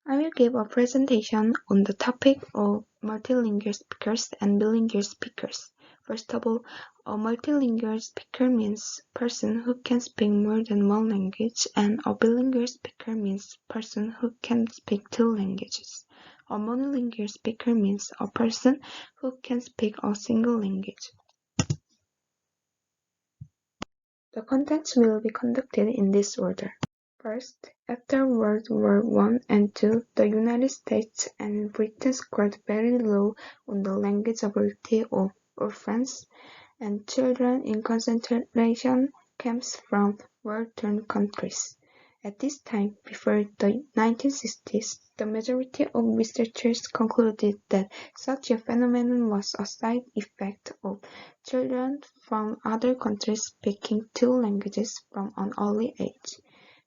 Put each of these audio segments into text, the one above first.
I will give a presentation on the topic of multilingual speakers and bilingual speakers. First of all, a multilingual speaker means person who can speak more than one language, and a bilingual speaker means person who can speak two languages. A monolingual speaker means a person who can speak a single language. The contents will be conducted in this order. First, after World War I and II, the United States and Britain scored very low on the language ability of orphans and children in concentration camps from war-torn countries. At this time, before the 1960s, the majority of researchers concluded that such a phenomenon was a side effect of children from other countries speaking two languages from an early age.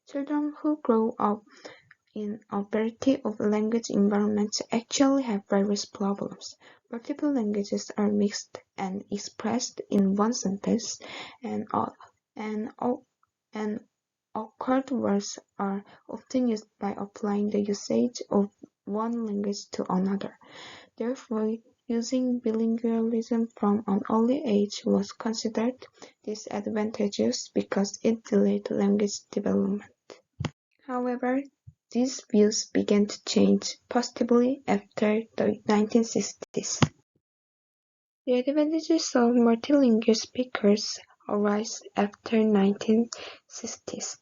Children who grow up in a variety of language environments actually have various problems. Multiple languages are mixed and expressed in one sentence, and awkward words are often used by applying the usage of one language to another. Therefore, using bilingualism from an early age was considered disadvantageous because it delayed language development. However, these views began to change, possibly after the 1960s. The advantages of multilingual speakers arose after 1960s.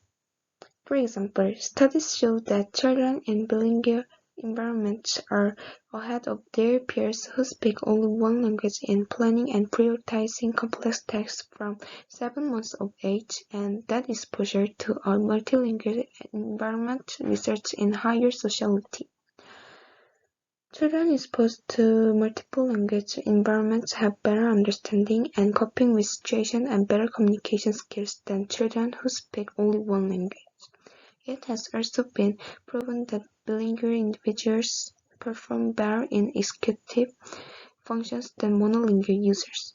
For example, studies show that children in bilingual environments are ahead of their peers who speak only one language in planning and prioritizing complex tasks from 7 months of age, and that exposure to a multilingual environment results in higher sociality. Children exposed to multiple language environments have better understanding and coping with situations and better communication skills than children who speak only one language. It has also been proven that bilingual individuals perform better in executive functions than monolingual users.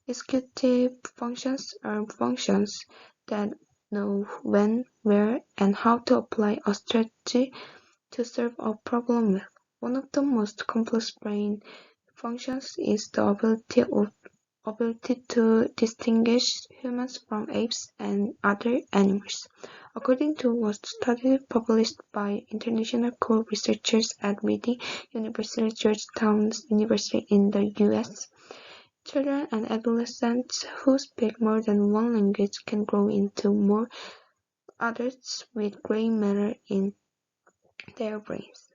Executive functions are functions that know when, where, and how to apply a strategy to solve a problem well. One of the most complex brain functions is the ability to distinguish humans from apes and other animals. According to a study published by international co-researchers at Reading University Georgetown University in the U.S., children and adolescents who speak more than one language can grow into more adults with gray matter in their brains.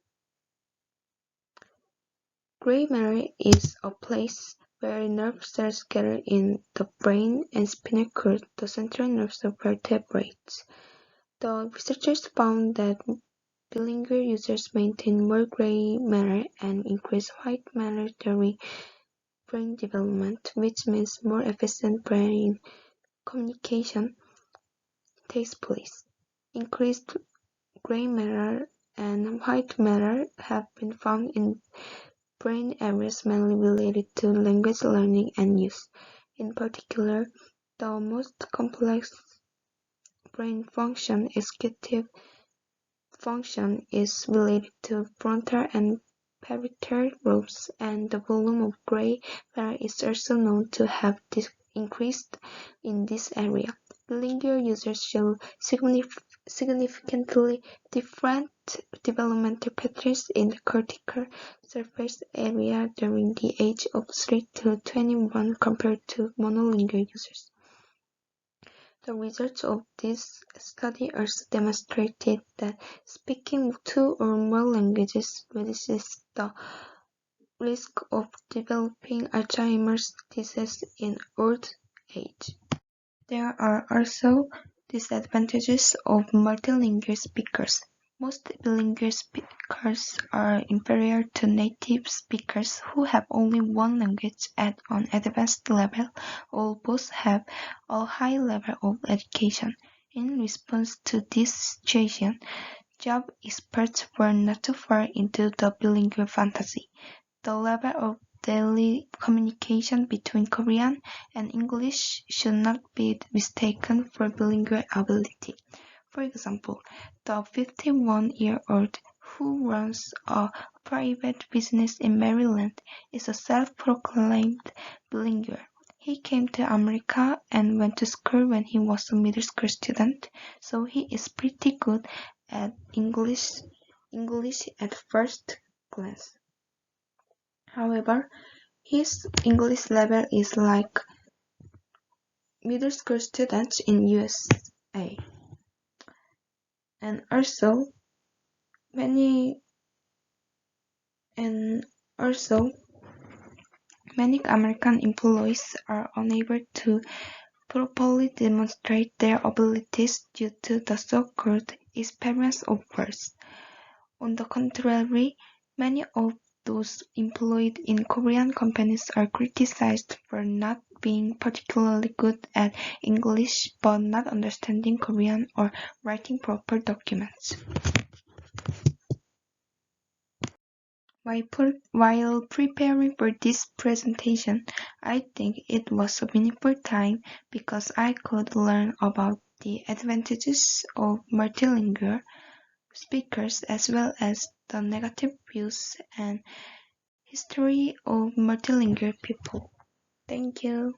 Gray matter is a place where nerve cells gather in the brain and spinal cord, the central nerves of vertebrates. The researchers found that bilingual users maintain more gray matter and increase white matter during brain development, which means more efficient brain communication takes place. Increased gray matter and white matter have been found in brain areas mainly related to language learning and use. In particular, the most complex brain function, executive function, is related to frontal and parietal lobes, and the volume of gray matter is also known to have increased in this area. Bilingual users show significantly different developmental patterns in the cortical surface area during the age of 3 to 21 compared to monolingual users. The results of this study also demonstrated that speaking two or more languages reduces the risk of developing Alzheimer's disease in old age. There are also disadvantages of multilingual speakers. Most bilingual speakers are inferior to native speakers who have only one language at an advanced level, or both have a high level of education. In response to this situation, job experts were not to fall into the bilingual fantasy. The level of daily communication between Korean and English should not be mistaken for bilingual ability. For example, the 51-year-old who runs a private business in Maryland, is a self-proclaimed bilingual. He came to America and went to school when he was a middle school student, so he is pretty good at English at first glance. However, his English level is like middle school students in USA. And also, many American employees are unable to properly demonstrate their abilities due to the so-called experience of birth. On the contrary, many of those employed in Korean companies are criticized for not being particularly good at English but not understanding Korean or writing proper documents. While preparing for this presentation, I think it was a meaningful time because I could learn about the advantages of multilingual speakers as well as the negative views and history of multilingual people. Thank you.